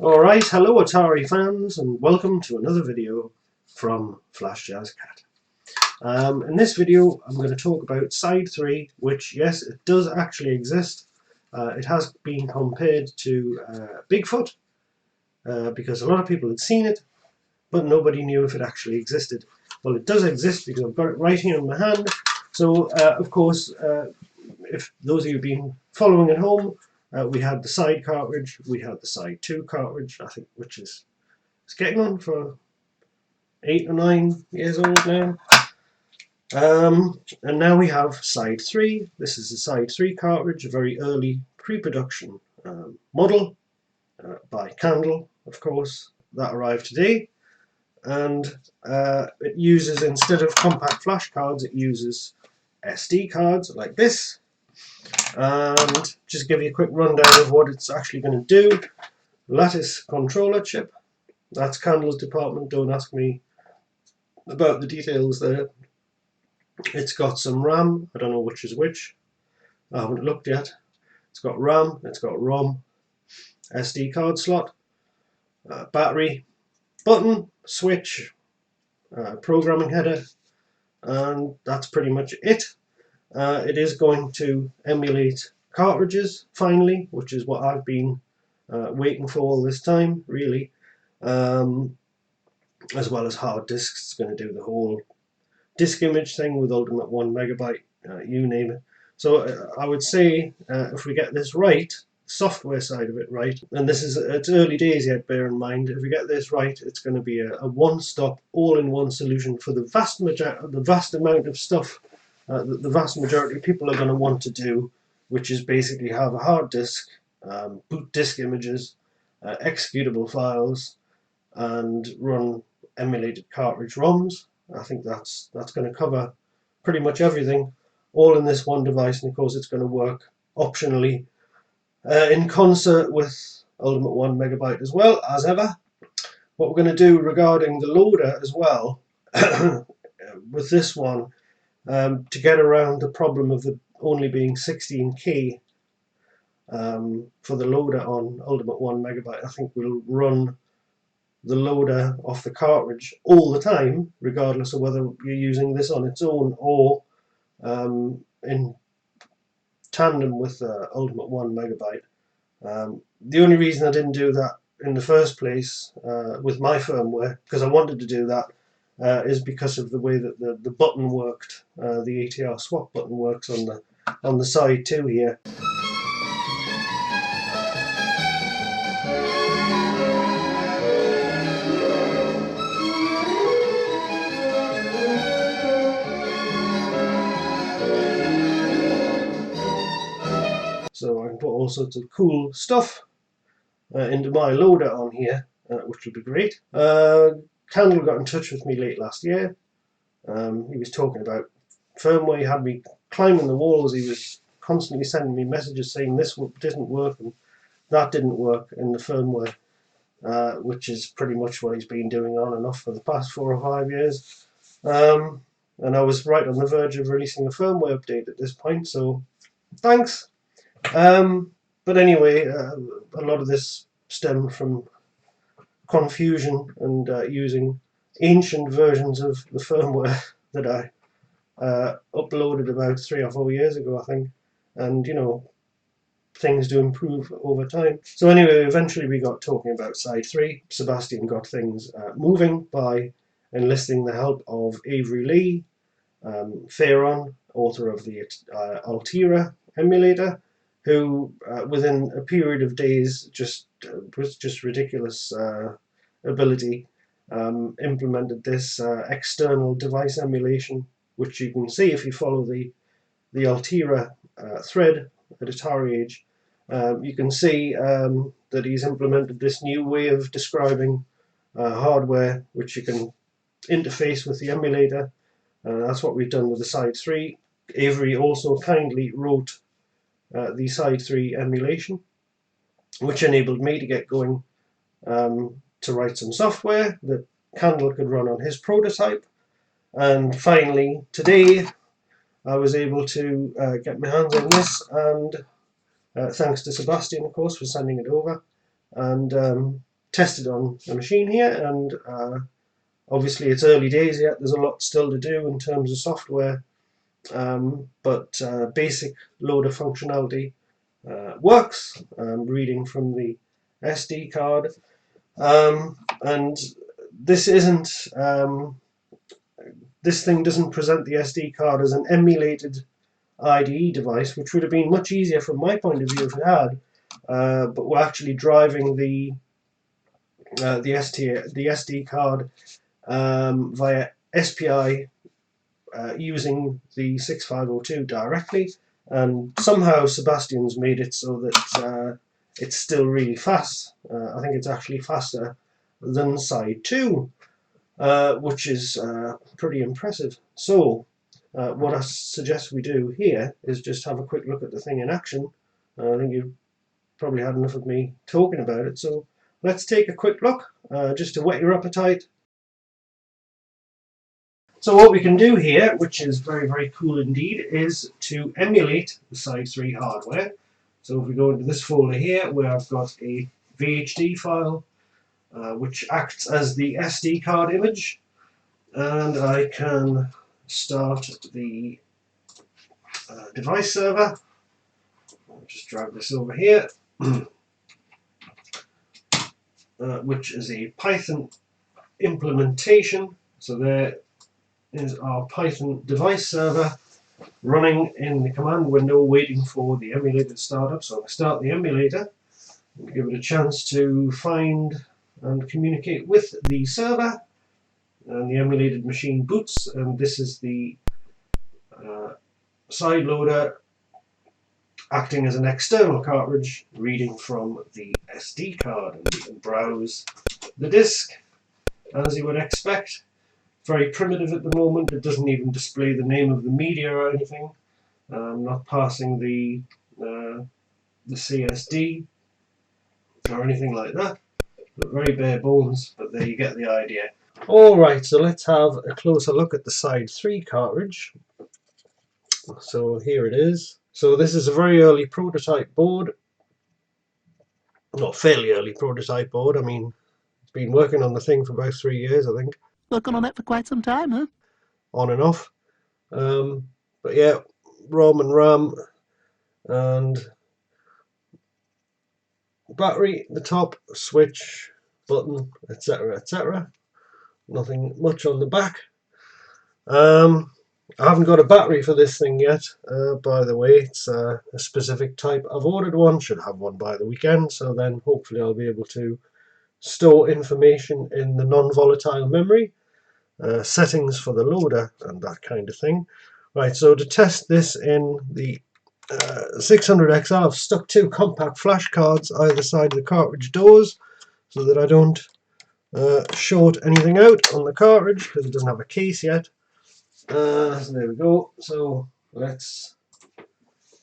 Alright, hello Atari fans and welcome to another video from Flash Jazz Cat. In this video I'm going to talk about SIDE3, which yes, it does actually exist. It has been compared to Bigfoot because a lot of people had seen it, but nobody knew if it actually existed. Well, it does exist because I've got it right here in my hand. So of course, if those of you have been following at home, we had the SIDE cartridge, we had the SIDE2 cartridge, I think, which is it's getting on for 8 or 9 years old now. And now we have SIDE3. This is the SIDE3 cartridge, a very early pre-production model by Candle, of course. That arrived today, and it uses, instead of compact flash cards, it uses SD cards like this. And just give you a quick rundown of what it's actually going to do. Lattice controller chip. That's Candle's department, don't ask me about the details there. It's got some RAM, I don't know which is which, I haven't looked yet. It's got RAM, it's got ROM, SD card slot, battery, button, switch, programming header, and that's pretty much it. It is going to emulate cartridges finally, which is what I've been waiting for all this time, really, as well as hard disks. It's going to do the whole disk image thing with Ultimate 1 megabyte, you name it. So I would say if we get this right, software side of it right, and this is, it's early days yet, bear in mind, if we get this right, it's going to be a one-stop, all-in-one solution for the vast amount of stuff that the vast majority of people are going to want to do, which is basically have a hard disk, boot disk images, executable files, and run emulated cartridge ROMs. I think that's going to cover pretty much everything, all in this one device, and of course it's going to work optionally in concert with Ultimate 1 megabyte as well, as ever. What we're going to do regarding the loader as well, with this one, to get around the problem of it only being 16K for the loader on Ultimate 1 megabyte, I think we'll run the loader off the cartridge all the time, regardless of whether you're using this on its own or in tandem with Ultimate 1 megabyte. The only reason I didn't do that in the first place with my firmware, because I wanted to do that, is because of the way that the button worked. The ATR swap button works on the SIDE2 here. So I can put all sorts of cool stuff into my loader on here, which will be great. Candle got in touch with me late last year. He was talking about firmware. He had me climbing the walls. He was constantly sending me messages saying this didn't work and that didn't work in the firmware, which is pretty much what he's been doing on and off for the past 4 or 5 years. And I was right on the verge of releasing a firmware update at this point, so thanks. But anyway, a lot of this stemmed from confusion and using ancient versions of the firmware that I uploaded about 3 or 4 years ago, I think, and you know, things do improve over time. So anyway, eventually we got talking about SIDE3. Sebastian got things moving by enlisting the help of Avery Lee, Theron, author of the Altera emulator, who within a period of days was just ridiculous ability, implemented this external device emulation, which you can see if you follow the Altera thread at Atari Age. You can see that he's implemented this new way of describing hardware, which you can interface with the emulator. That's what we've done with the SIDE3. Avery also kindly wrote the SIDE3 emulation, which enabled me to get going to write some software that Candle could run on his prototype. And finally, today, I was able to get my hands on this, and thanks to Sebastian, of course, for sending it over. And tested on the machine here, and obviously it's early days yet. There's a lot still to do in terms of software, but basic loader functionality works. Reading from the SD card, and this isn't. This thing doesn't present the SD card as an emulated IDE device, which would have been much easier from my point of view if it had. But we're actually driving the SD card via SPI using the 6502 directly, and somehow Sebastian's made it so that it's still really fast. I think it's actually faster than SIDE3, which is pretty impressive. So what I suggest we do here is just have a quick look at the thing in action. I think you've probably had enough of me talking about it, so let's take a quick look just to whet your appetite. So what we can do here, which is very, very cool indeed, is to emulate the SIDE3 hardware. So if we go into this folder here, where I've got a VHD file, which acts as the SD card image, and I can start the device server. I'll just drag this over here, which is a Python implementation. So there is our Python device server running in the command window, waiting for the emulator startup. So I start the emulator and give it a chance to find and communicate with the server, and the emulated machine boots, and this is the side loader acting as an external cartridge, reading from the SD card, and we can browse the disk as you would expect. Very primitive at the moment. It doesn't even display the name of the media or anything. Not passing the CSD or anything like that. But very bare bones, but there you get the idea. Alright, so let's have a closer look at the SIDE3 cartridge. So here it is. So this is a very early prototype board. Not fairly early prototype board. I mean, it's been working on the thing for about 3 years, I think. Working on it for quite some time, huh? On and off. But yeah, ROM and RAM and battery, the top, switch, button, etc, etc. Nothing much on the back. I haven't got a battery for this thing yet, by the way. It's a specific type. I've ordered one, should have one by the weekend, so then hopefully I'll be able to store information in the non-volatile memory, settings for the loader and that kind of thing. Right, so to test this in the 600XL, I've stuck 2 compact flash cards either side of the cartridge doors so that I don't short anything out on the cartridge, because it doesn't have a case yet. So there we go. So let's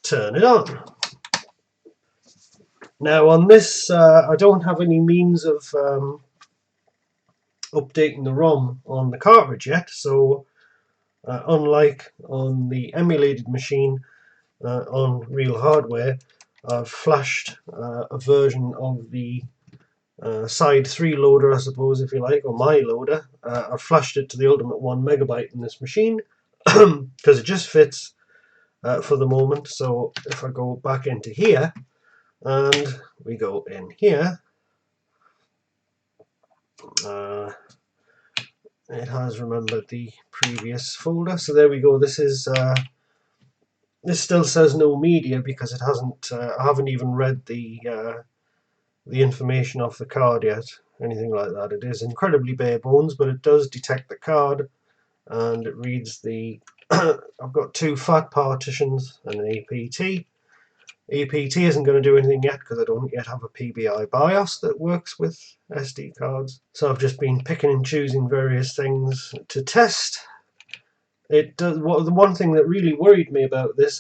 turn it on. Now on this, I don't have any means of updating the ROM on the cartridge yet. So unlike on the emulated machine on real hardware, I've flashed a version of the SIDE3 loader, I suppose, if you like, or my loader. I've flashed it to the ultimate 1 megabyte in this machine because it just fits for the moment. So if I go back into here and we go in here, it has remembered the previous folder. So there we go. This is this still says no media because it hasn't. I haven't even read the information off the card yet, anything like that. It is incredibly bare bones, but it does detect the card and it reads the I've got 2 fat partitions and an APT. APT isn't going to do anything yet because I don't yet have a PBI BIOS that works with SD cards. So I've just been picking and choosing various things to test. It does. The one thing that really worried me about this,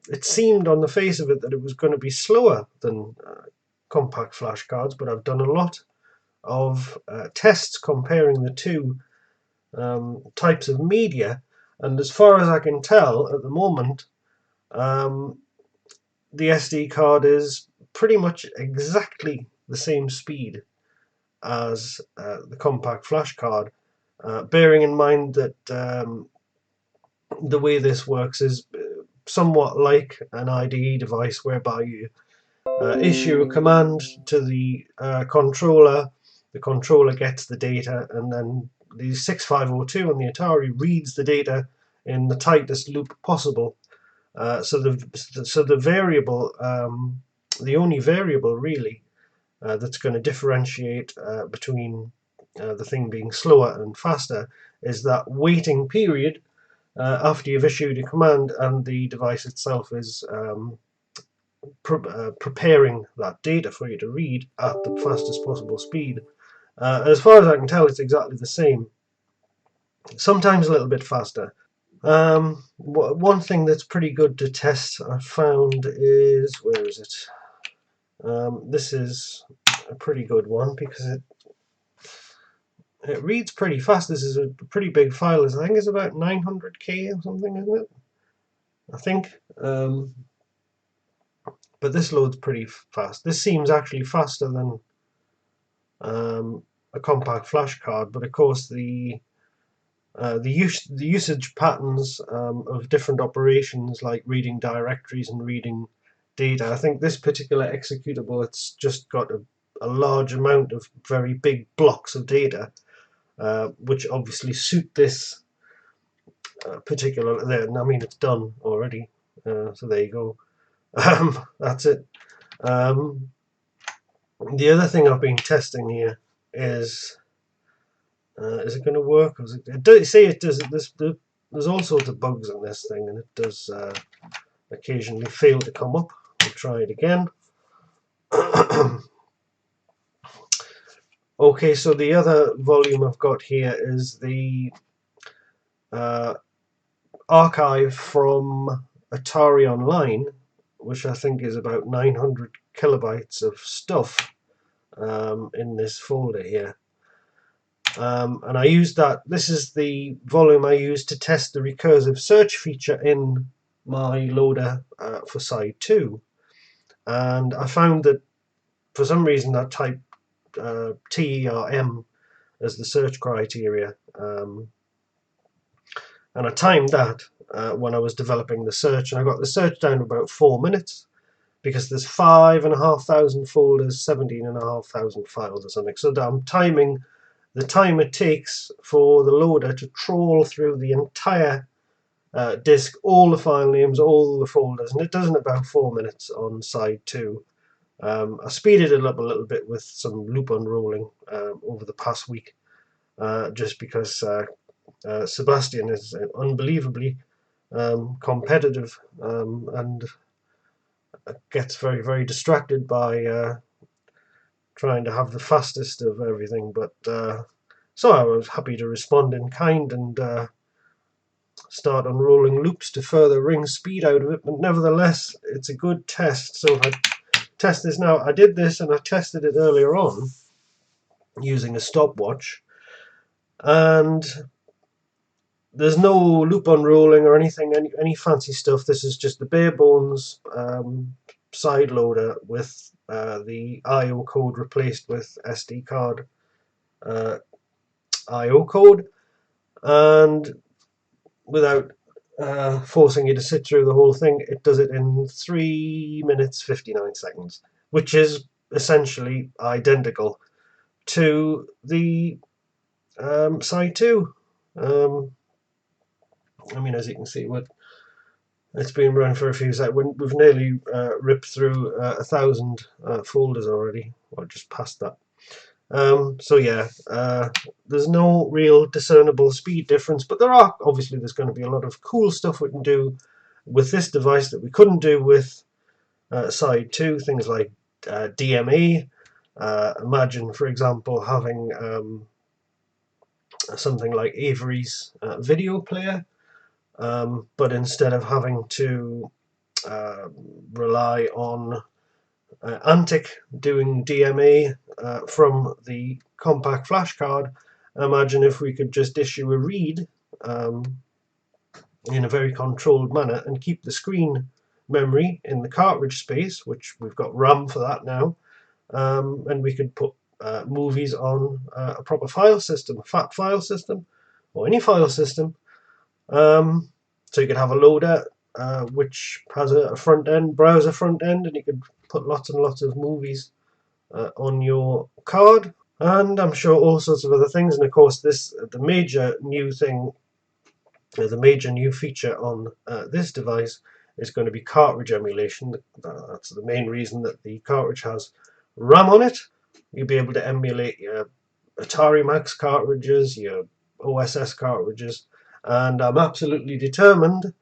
it seemed on the face of it that it was going to be slower than compact flash cards, but I've done a lot of tests comparing the 2 types of media, and as far as I can tell at the moment, the SD card is pretty much exactly the same speed as the compact flash card, bearing in mind that the way this works is somewhat like an IDE device, whereby you issue a command to the controller gets the data, and then the 6502 on the Atari reads the data in the tightest loop possible. So the variable, the only variable really that's going to differentiate between the thing being slower and faster is that waiting period after you've issued a command and the device itself is preparing that data for you to read at the fastest possible speed. As far as I can tell, it's exactly the same. Sometimes a little bit faster. One thing that's pretty good to test, I found, is, where is it? This is a pretty good one because it reads pretty fast. This is a pretty big file. I think it's about 900k or something, isn't it? I think. But this loads pretty fast. This seems actually faster than a compact flash card, but of course the usage patterns of different operations, like reading directories and reading data. I think this particular executable, it's just got a large amount of very big blocks of data, which obviously suit this particular. There, I mean, it's done already, so there you go. That's it. The other thing I've been testing here is it going to work? It does say it does. There's all sorts of bugs in this thing, and it does occasionally fail to come up. We'll try it again. Okay, so the other volume I've got here is the archive from Atari Online, which I think is about 900 kilobytes of stuff in this folder here. And I used that. This is the volume I used to test the recursive search feature in my loader for SIDE3, and I found that for some reason I typed TERM as the search criteria, and I timed that when I was developing the search, and I got the search down to about 4 minutes, because there's 5,500 folders, 17,500 files or something. So I'm timing the time it takes for the loader to trawl through the entire disk, all the file names, all the folders, and it does in about 4 minutes on SIDE3. I speeded it up a little bit with some loop unrolling over the past week, just because Sebastian is unbelievably competitive and gets very, very distracted by trying to have the fastest of everything. But so I was happy to respond in kind and start unrolling loops to further wring speed out of it. But nevertheless, it's a good test. So if I test this now, I did this and I tested it earlier on using a stopwatch, and there's no loop unrolling or anything, any fancy stuff. This is just the bare bones side loader with the I/O code replaced with SD card I/O code, and without forcing you to sit through the whole thing, it does it in 3 minutes 59 seconds, which is essentially identical to the SIDE3. I mean, as you can see, it's been running for a few seconds. We've nearly ripped through 1,000 folders already, or just past that. So yeah, there's no real discernible speed difference, but there's going to be a lot of cool stuff we can do with this device that we couldn't do with SIDE3, things like DMA. Imagine, for example, having something like Avery's video player, but instead of having to rely on Antic doing DMA from the compact flash card, imagine if we could just issue a read in a very controlled manner and keep the screen memory in the cartridge space, which we've got RAM for that now, and we could put movies on a proper file system, a FAT file system, or any file system. So you could have a loader which has a front end, browser front end, and you could put lots and lots of movies on your card, and I'm sure all sorts of other things. And of course, the major new thing, the major new feature on this device is going to be cartridge emulation. That's the main reason that the cartridge has RAM on it. You'll be able to emulate your Atari Max cartridges, your OSS cartridges, and I'm absolutely determined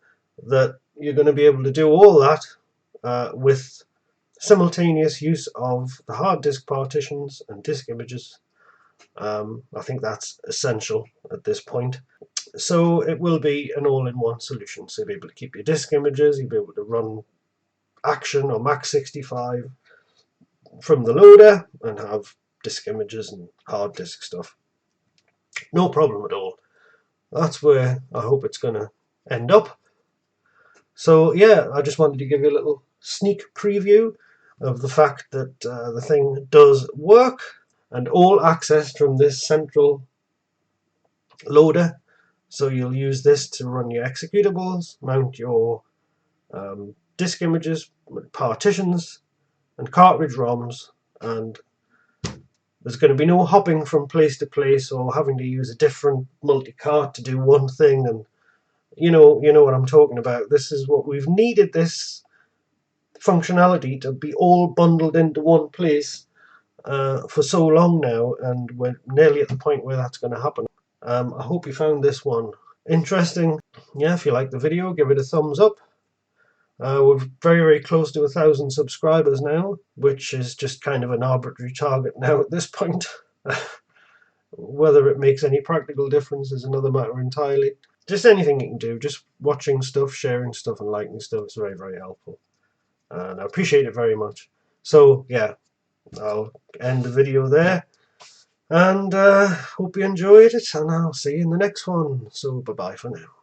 that you're going to be able to do all that with simultaneous use of the hard disk partitions and disk images. I think that's essential at this point. So it will be an all-in-one solution. So you'll be able to keep your disk images, you'll be able to run Action or Max 65 from the loader and have disk images and hard disk stuff. No problem at all. That's where I hope it's going to end up. So yeah, I just wanted to give you a little sneak preview of the fact that the thing does work, and all accessed from this central loader. So you'll use this to run your executables, mount your disk images, partitions, and cartridge ROMs, and there's going to be no hopping from place to place or having to use a different multicart to do one thing. And you know what I'm talking about. This is what we've needed, this functionality to be all bundled into one place for so long now, and we're nearly at the point where that's going to happen. I hope you found this one interesting. Yeah, if you like the video, give it a thumbs up. We're very, very close to 1,000 subscribers now, which is just kind of an arbitrary target now at this point. Whether it makes any practical difference is another matter entirely. Just anything you can do, just watching stuff, sharing stuff, and liking stuff is very, very helpful. And I appreciate it very much. So yeah, I'll end the video there. And hope you enjoyed it, and I'll see you in the next one. So bye-bye for now.